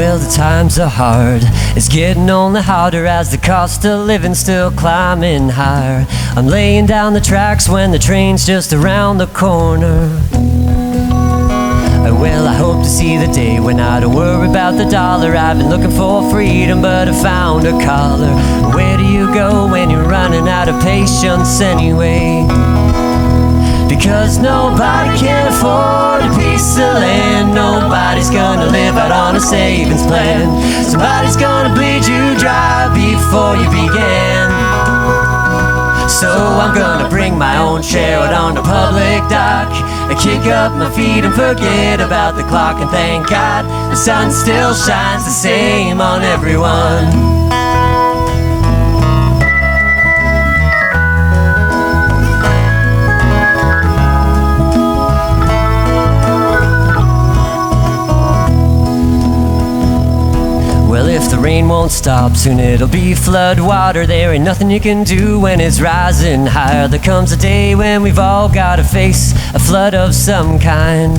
Well, the times are hard. It's getting only harder as the cost of living still climbing higher. I'm laying down the tracks when the train's just around the corner. Well, I hope to see the day when I don't worry about the dollar. I've been looking for freedom, but I found a collar. Where do you go when you're running out of patience anyway? Because nobody can afford a piece of land. Nobody's gonna live out on a savings plan. Somebody's gonna bleed you dry before you begin. So I'm gonna bring my own chair out on the public dock. I kick up my feet and forget about the clock. And thank God the sun still shines the same on everyone. Well, if the rain won't stop, soon it'll be flood water. There ain't nothing you can do when it's rising higher. There comes a day when we've all gotta face a flood of some kind.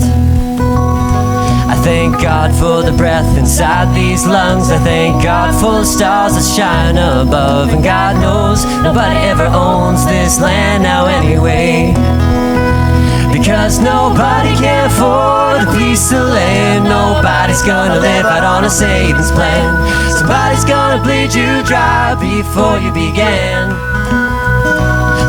I thank God for the breath inside these lungs. I thank God for the stars that shine above. And God knows nobody ever owns this land now anyway. Because nobody can afford a piece of land. Nobody's gonna live out on a savings plan. Somebody's gonna bleed you dry before you begin.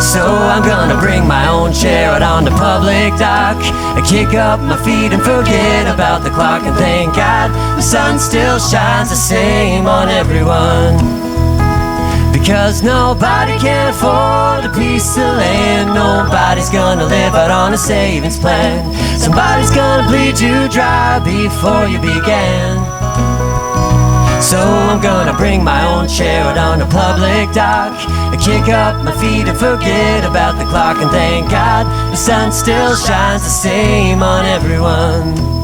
So I'm gonna bring my own chair out on the public dock. I kick up my feet and forget about the clock. And thank God the sun still shines the same on everyone. Because nobody can afford a piece of land. Nobody's gonna live out on a savings plan. Somebody's gonna bleed you dry before you begin. So I'm gonna bring my own chair out on the public dock. I kick up my feet and forget about the clock. And thank God the sun still shines the same on everyone.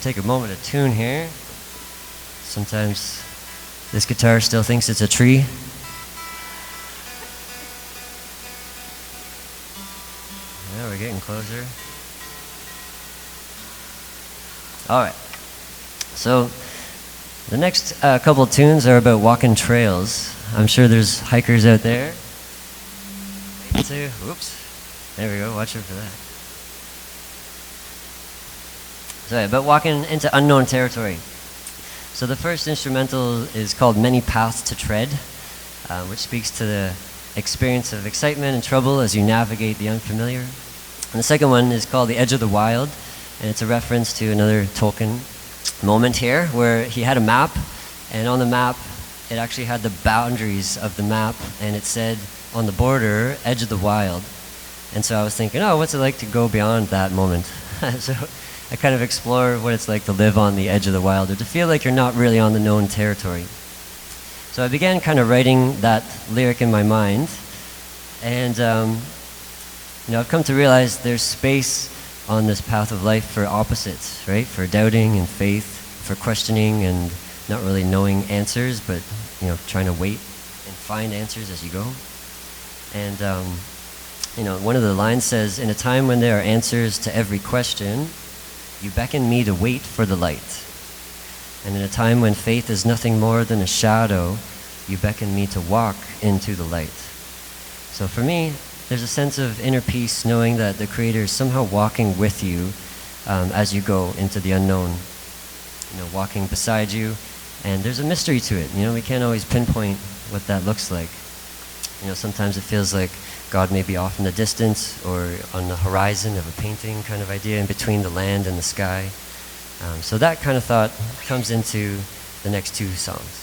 Take a moment to tune here. Sometimes this guitar still thinks it's a tree. Yeah, we're getting closer. All right. So the next couple of tunes are about walking trails. I'm sure there's hikers out there. Whoops. There we go. Watch out for that. So, about walking into unknown territory. So the first instrumental is called Many Paths to Tread, which speaks to the experience of excitement and trouble as you navigate the unfamiliar. And the second one is called The Edge of the Wild, and it's a reference to another Tolkien moment here where he had a map, and on the map it actually had the boundaries of the map, and it said on the border, Edge of the Wild. And so I was thinking, oh, what's it like to go beyond that moment? So I kind of explore what it's like to live on the edge of the wild, or to feel like you're not really on the known territory. So I began kind of writing that lyric in my mind, and I've come to realize there's space on this path of life for opposites, right? For doubting and faith, for questioning and not really knowing answers, but trying to wait and find answers as you go. And one of the lines says, "In a time when there are answers to every question, you beckon me to wait for the light. And in a time when faith is nothing more than a shadow, you beckon me to walk into the light." So for me, there's a sense of inner peace knowing that the Creator is somehow walking with you as you go into the unknown, walking beside you. And there's a mystery to it. We can't always pinpoint what that looks like. Sometimes it feels like God may be off in the distance or on the horizon of a painting kind of idea in between the land and the sky. So that kind of thought comes into the next two songs.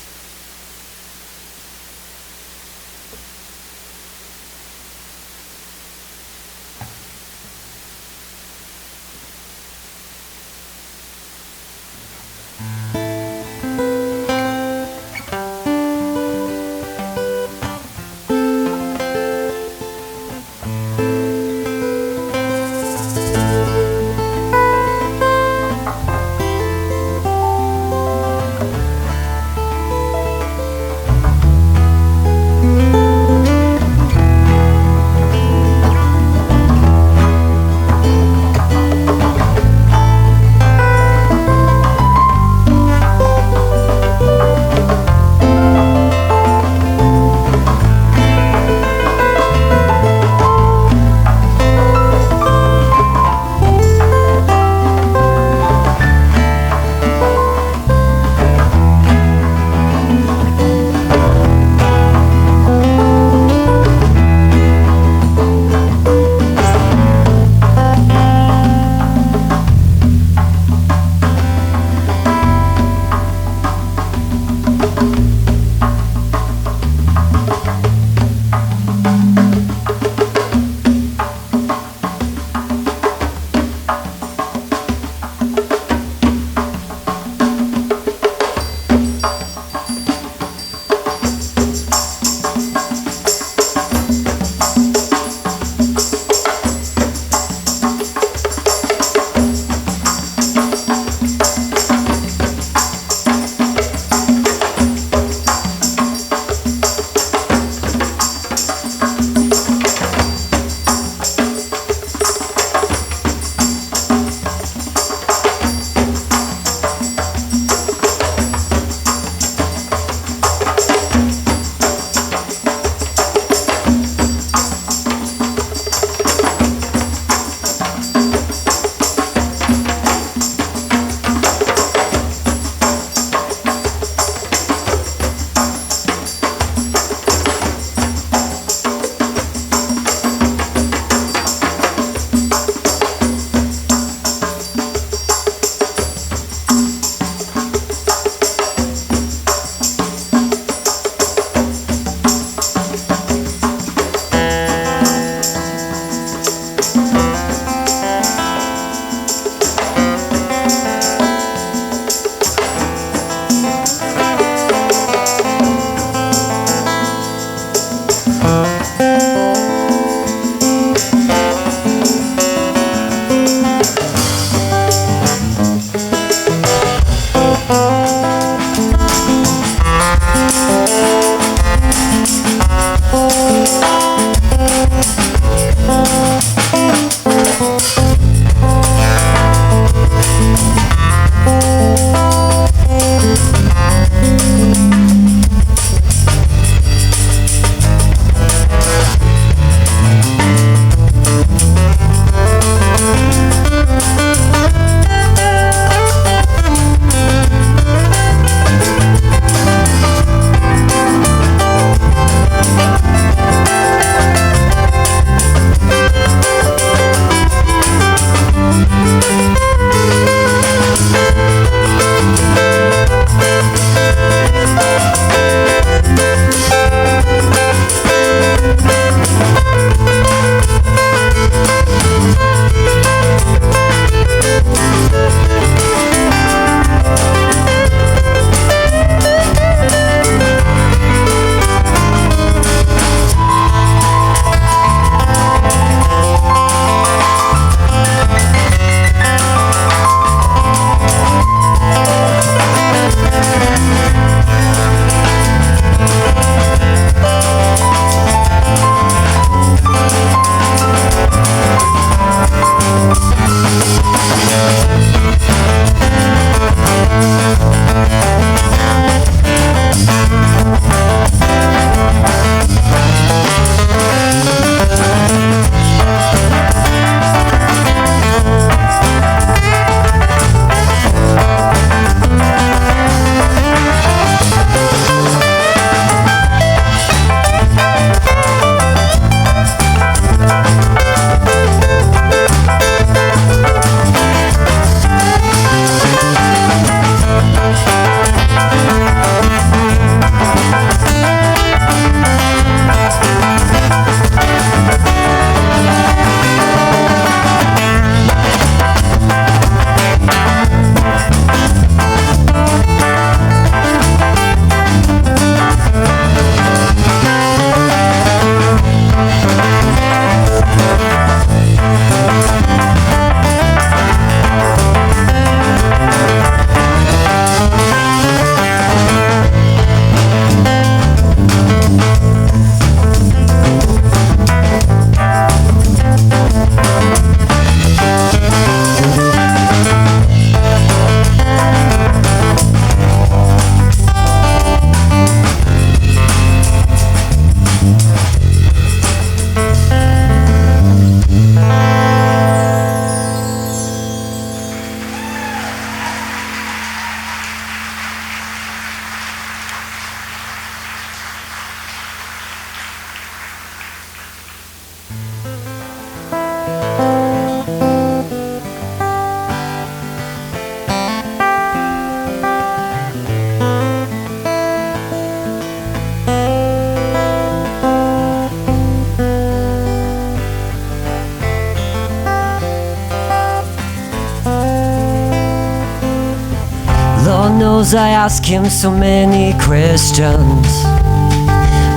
knows I ask him so many questions.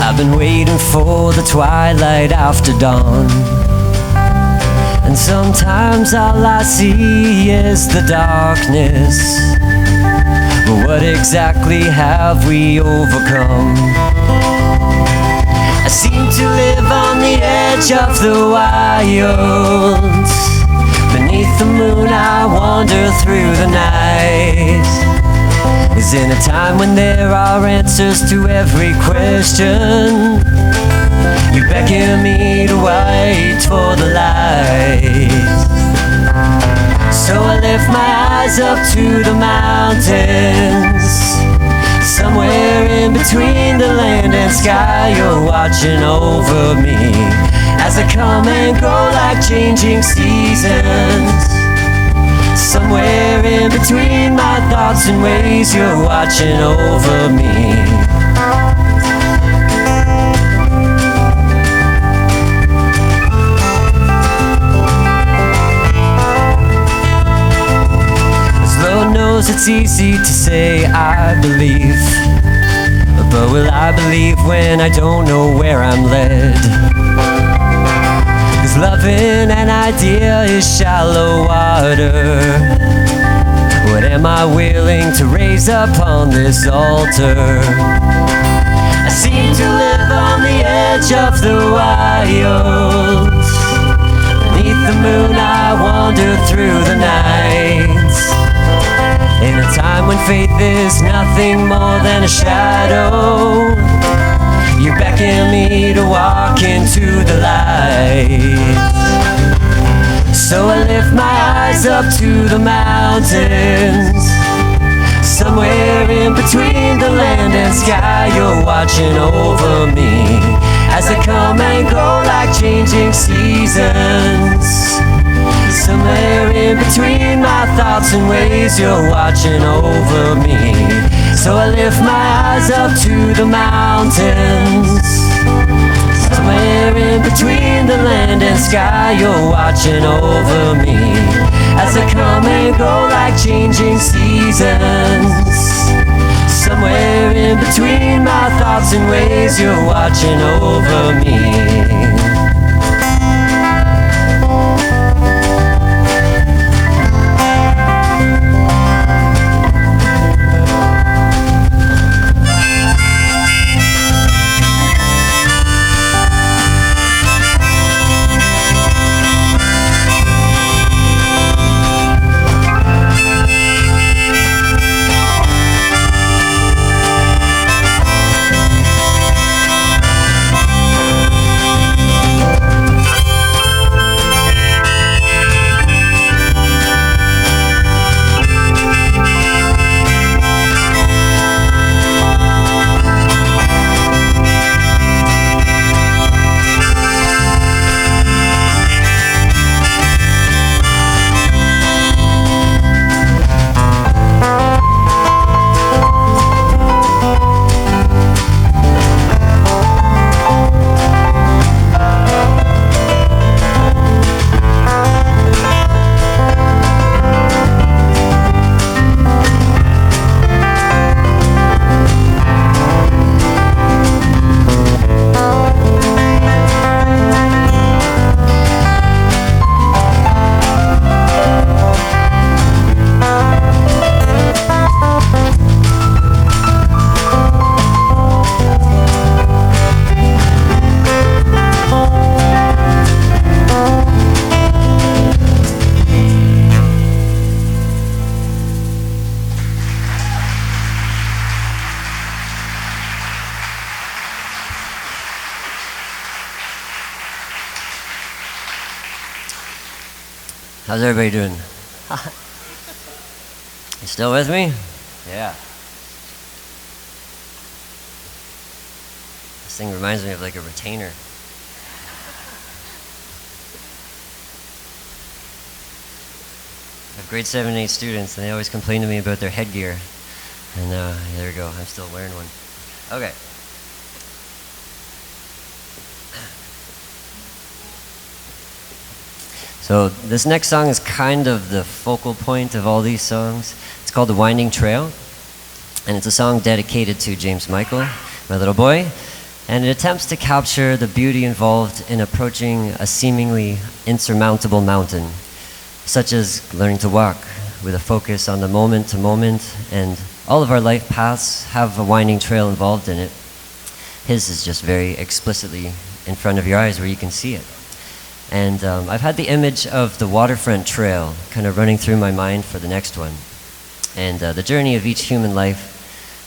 I've been waiting for the twilight after dawn. And sometimes all I see is the darkness. But what exactly have we overcome? I seem to live on the edge of the wild. Beneath the moon I wander through the night. Is in a time when there are answers to every question. You beckon me to wait for the light. So I lift my eyes up to the mountains. Somewhere in between the land and sky, you're watching over me as I come and go like changing seasons. Somewhere in between my thoughts and ways, you're watching over me. Lord knows it's easy to say I believe, but will I believe when I don't know where I'm led? 'Cause loving an idea is shallow water. What am I willing to raise up on this altar? I seem to live on the edge of the wild. Beneath the moon I wander through the night. In a time when faith is nothing more than a shadow, you beckon me to walk into the light. So I lift my eyes up to the mountains. Somewhere in between the land and sky, you're watching over me as I come and go like changing seasons. Somewhere in between my thoughts and ways, you're watching over me. So I lift my eyes up to the mountains. Somewhere in between the land and sky, you're watching over me as I come and go like changing seasons. Somewhere in between my thoughts and ways, you're watching over me. How's everybody doing? You still with me? Yeah. This thing reminds me of like a retainer. I have grade 7 and 8 students, and they always complain to me about their headgear. And there we go, I'm still wearing one. Okay. So this next song is kind of the focal point of all these songs. It's called The Winding Trail. and it's a song dedicated to James Michael, my little boy, and it attempts to capture the beauty involved in approaching a seemingly insurmountable mountain, such as learning to walk with a focus on the moment to moment, and all of our life paths have a winding trail involved in it. His is just very explicitly in front of your eyes where you can see it. And I've had the image of the waterfront trail kind of running through my mind for the next one. And the journey of each human life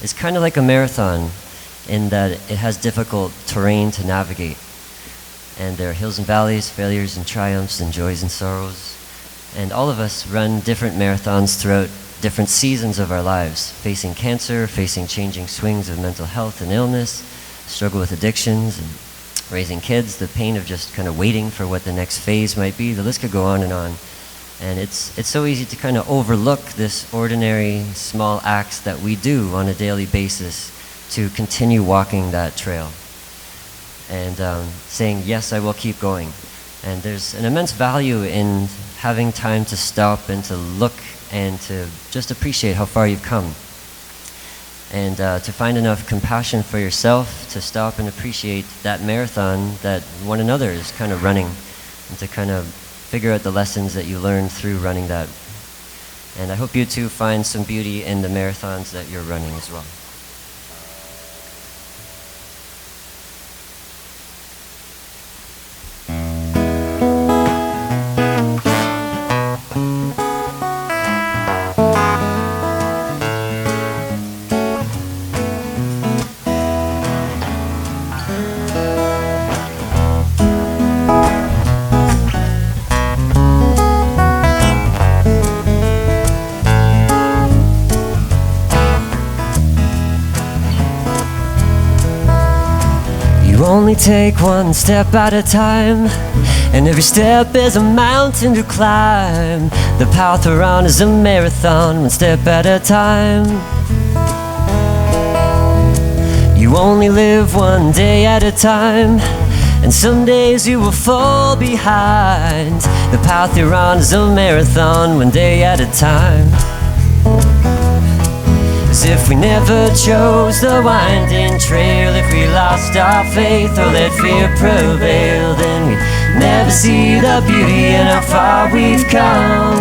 is kind of like a marathon in that it has difficult terrain to navigate. And there are hills and valleys, failures and triumphs, and joys and sorrows. And all of us run different marathons throughout different seasons of our lives, facing cancer, facing changing swings of mental health and illness, struggle with addictions, and raising kids, the pain of just kind of waiting for what the next phase might be. The list could go on. And it's so easy to kind of overlook this ordinary small acts that we do on a daily basis to continue walking that trail. And saying, yes, I will keep going. And there's an immense value in having time to stop and to look and to just appreciate how far you've come. And to find enough compassion for yourself to stop and appreciate that marathon that one another is kind of running, and to kind of figure out the lessons that you learned through running that. And I hope you too find some beauty in the marathons that you're running as well. Only take one step at a time, and every step is a mountain to climb. The path we're on is a marathon, one step at a time. You only live one day at a time, and some days you will fall behind. The path you're on is a marathon, one day at a time. As if we never chose the winding trail, if we lost our faith or let fear prevail, then we'd never see the beauty in how far we've come.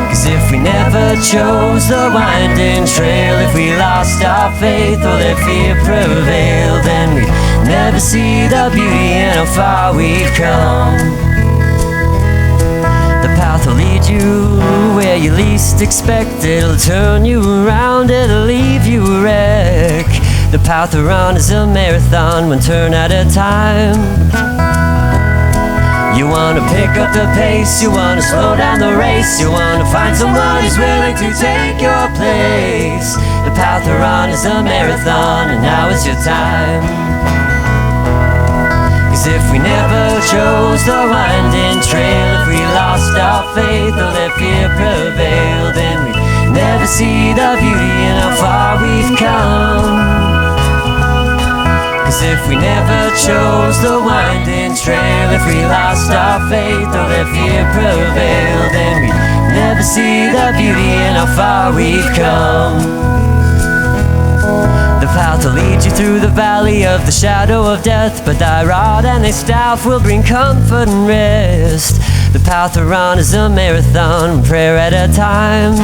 'Cause if we never chose the winding trail, if we lost our faith or let fear prevail, then we'd never see the beauty in how far we've come. The path will lead you where you least expect it. It'll turn you around, it'll leave you a wreck. The path we're on is a marathon, one turn at a time. You want to pick up the pace, you want to slow down the race, you want to find someone who's willing to take your place. The path we're on is a marathon, and now is your time. 'Cause if we never chose the winding trail, if we lost our faith or let fear prevail, then we'd never see the beauty in how far we've come. 'Cause if we never chose the winding trail, if we lost our faith or let fear prevail, then we'd never see the beauty in how far we've come. The path will lead you through the valley of the shadow of death, but thy rod and thy staff will bring comfort and rest. The path we're on is a marathon, one prayer at a time.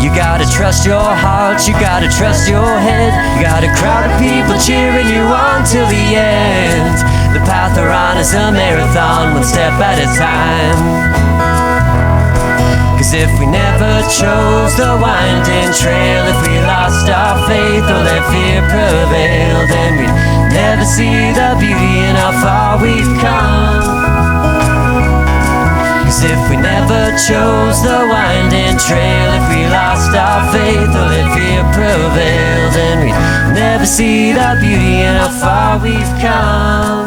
You gotta trust your heart, you gotta trust your head. You got a crowd of people cheering you on till the end. The path we're on is a marathon, one step at a time. 'Cause if we never chose the winding trail, if we lost our faith or let fear prevail, then we'd never see the beauty in how far we've come. 'Cause if we never chose the winding trail, if we lost our faith or let fear prevail, then we'd never see the beauty in how far we've come.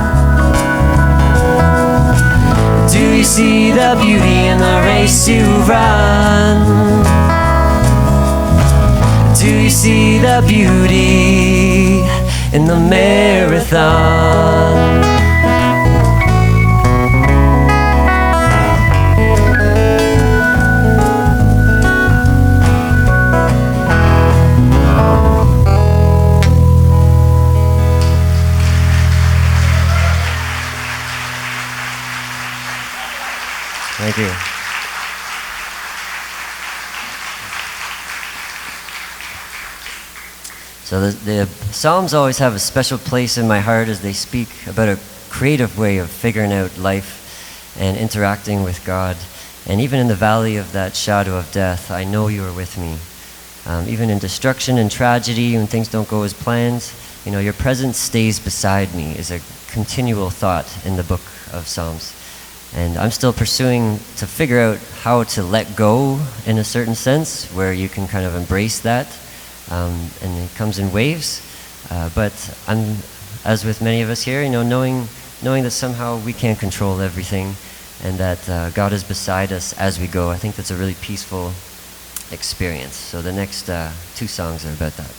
Do you see the beauty in the race you run? Do you see the beauty in the marathon? Thank you. So the Psalms always have a special place in my heart as they speak about a creative way of figuring out life and interacting with God. And even in the valley of that shadow of death, I know you are with me. Even in destruction and tragedy, when things don't go as planned, you know, your presence stays beside me is a continual thought in the book of Psalms. And I'm still pursuing to figure out how to let go in a certain sense, where you can kind of embrace that. And it comes in waves. But I'm, as with many of us here, you know, knowing that somehow we can't control everything and that God is beside us as we go, I think that's a really peaceful experience. So the next 2 songs are about that.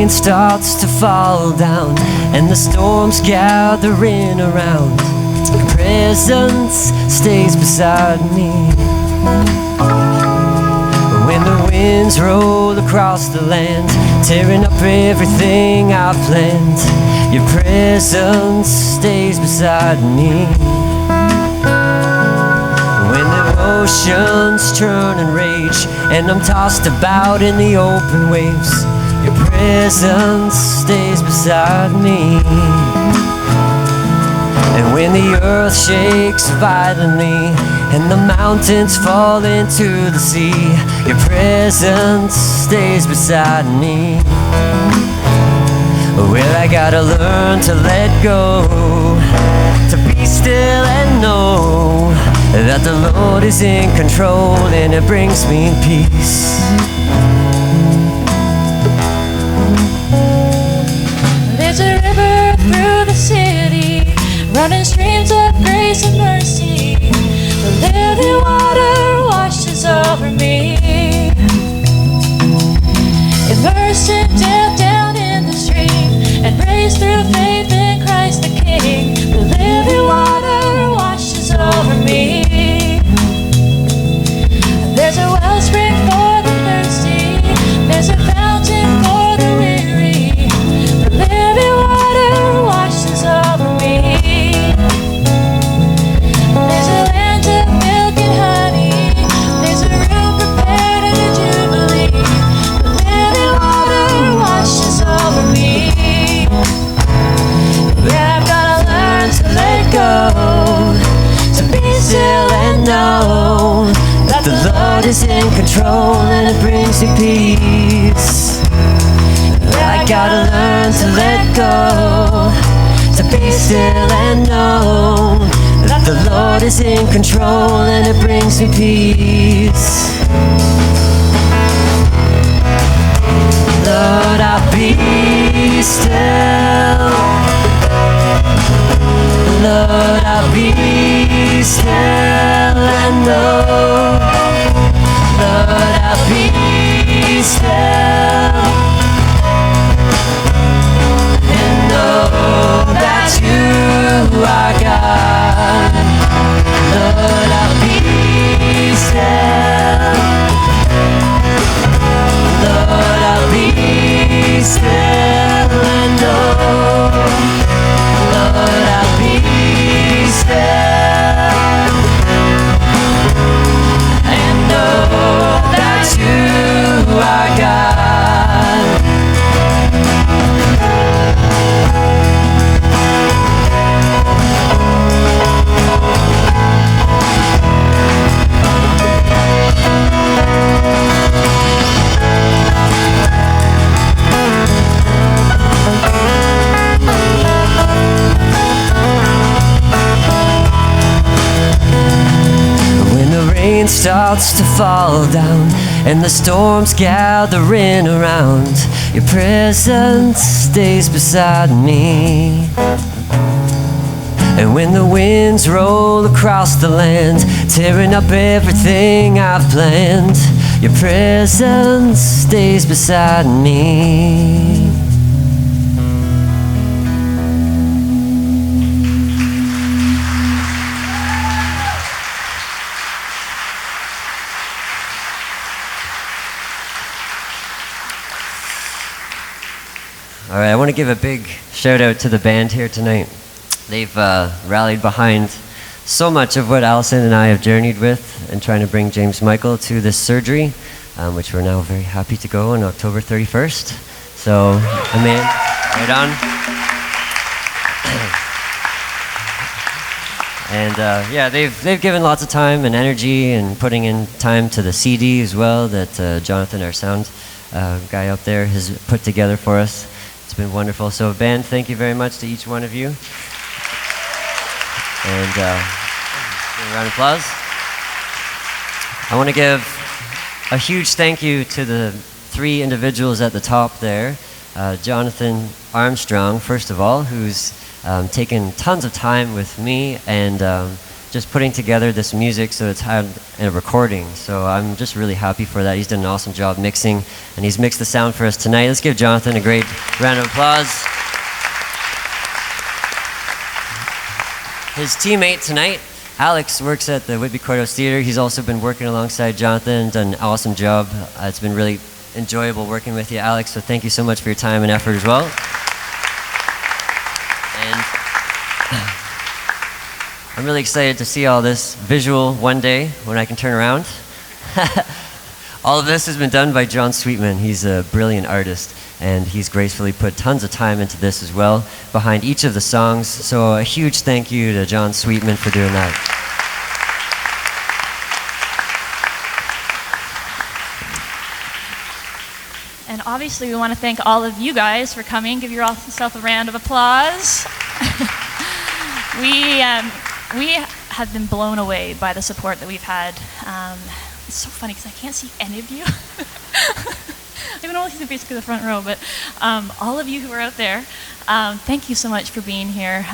Starts to fall down and the storms gathering around. Your presence stays beside me. When the winds roll across the land, tearing up everything I've planned, your presence stays beside me. When the oceans turn and rage and I'm tossed about in the open waves, your presence stays beside me. And when the earth shakes violently and the mountains fall into the sea, your presence stays beside me. Well, I gotta learn to let go, to be still and know that the Lord is in control and it brings me peace. There's a river through the city, running streams of grace and mercy. The living water washes over me. Immersed in death down in the stream, and raised through faith in Christ the King. The living water washes over me. There's a wellspring for the thirsty, there's a fountain for the weary. The living water washes over me. There's a land of milk and honey, there's a room prepared in the Jubilee. The living water washes over me. Yeah, I've gotta learn to let go, to be still and know that the Lord is in control and it brings me peace. I gotta learn to let go, still and know that the Lord is in control, and it brings me peace. Lord, I'll be still. Lord, I'll be still and know. Lord, I'll be still and know that you are God. Lord, I'll be still. Lord, I'll be still and know. Lord, I'll be still and know that you are God. Rain starts to fall down and the storm's gathering around, your presence stays beside me. And when the winds roll across the land, tearing up everything I've planned, your presence stays beside me. All right, I want to give a big shout out to the band here tonight. They've rallied behind so much of what Alison and I have journeyed with in trying to bring James Michael to this surgery, which we're now very happy to go on October 31st. So, amen. Right on. And yeah, they've given lots of time and energy and putting in time to the CD as well that Jonathan, our sound guy up there, has put together for us. It's been wonderful. So, band, thank you very much to each one of you. And give a round of applause. I want to give a huge thank you to the three individuals at the top there. Jonathan Armstrong, first of all, who's taken tons of time with me and just putting together this music so it's had a recording. So I'm just really happy for that. He's done an awesome job mixing, and he's mixed the sound for us tonight. Let's give Jonathan a great round of applause. His teammate tonight, Alex, works at the Whitby Courthouse Theatre. He's also been working alongside Jonathan, done an awesome job. It's been really enjoyable working with you, Alex, so thank you so much for your time and effort as well. And I'm really excited to see all this visual one day when I can turn around. All of this has been done by John Sweetman. He's a brilliant artist, and he's gracefully put tons of time into this as well, behind each of the songs. So a huge thank you to John Sweetman for doing that. And obviously we want to thank all of you guys for coming. Give yourself a round of applause. We have been blown away by the support that we've had. It's so funny because I can't see any of you. I can only see basically the front row, but all of you who are out there, thank you so much for being here.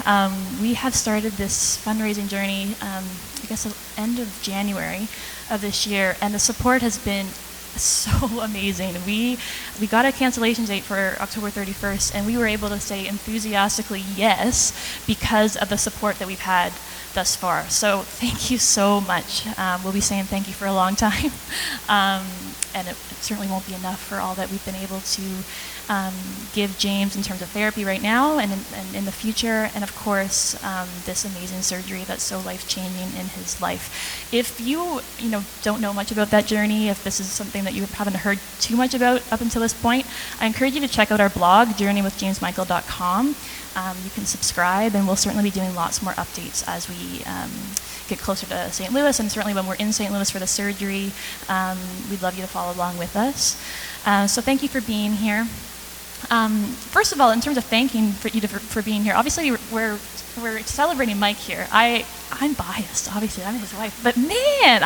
We have started this fundraising journey, I guess, the end of January of this year, and the support has been so amazing. We got a cancellation date for October 31st, and we were able to say enthusiastically yes because of the support that we've had thus far. So thank you so much. We'll be saying thank you for a long time. And it certainly won't be enough for all that we've been able to give James in terms of therapy right now and in the future, and of course this amazing surgery that's so life-changing in his life. If you don't know much about that journey, if this is something that you haven't heard too much about up until this point, I encourage you to check out our blog, journeywithjamesmichael.com. You can subscribe, and we'll certainly be doing lots more updates as we get closer to St. Louis, and certainly when we're in St. Louis for the surgery, we'd love you to follow along with us. So thank you for being here. First of all, in terms of thanking for you for being here, obviously we're celebrating Mike here. I'm biased, obviously, I'm his wife, but man,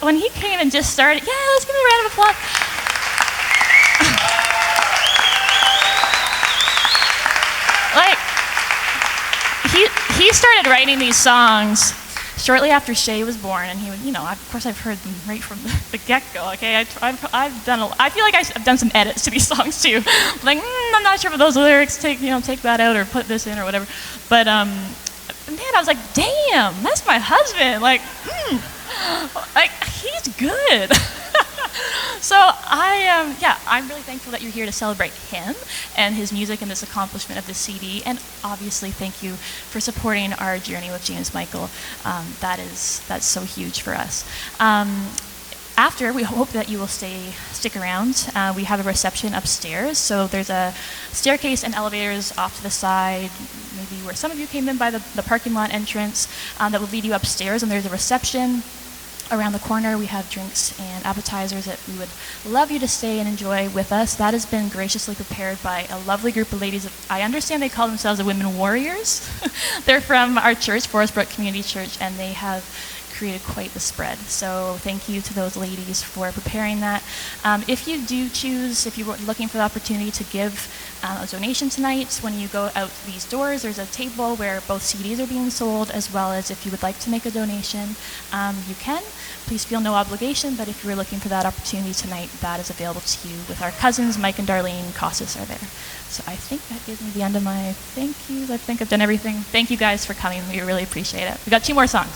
when he came and just started, yeah, let's give him a round of applause. Like, he started writing these songs shortly after Shay was born, and he would, of course I've heard them right from the get-go, okay? I feel like I've done some edits to these songs too. Like, I'm not sure if those lyrics take that out or put this in or whatever. But, man, I was like, damn, that's my husband. Like, he's good. So I'm really thankful that you're here to celebrate him and his music and this accomplishment of the CD. And obviously, thank you for supporting our journey with James Michael. That's so huge for us. After, we hope that you will stick around. We have a reception upstairs, so there's a staircase and elevators off to the side, maybe where some of you came in by the parking lot entrance, that will lead you upstairs, and there's a reception. Around the corner, we have drinks and appetizers that we would love you to stay and enjoy with us. That has been graciously prepared by a lovely group of ladies. I understand they call themselves the Women Warriors. They're from our church, Forest Brook Community Church, and they have created quite the spread. So thank you to those ladies for preparing that. If you do choose, if you're looking for the opportunity to give a donation tonight, when you go out these doors, there's a table where both CDs are being sold, as well as if you would like to make a donation, you can. Please feel no obligation, but if you're looking for that opportunity tonight, that is available to you with our cousins, Mike and Darlene Costas are there. So I think that gives me the end of my thank yous. I think I've done everything. Thank you guys for coming. We really appreciate it. We got 2 more songs.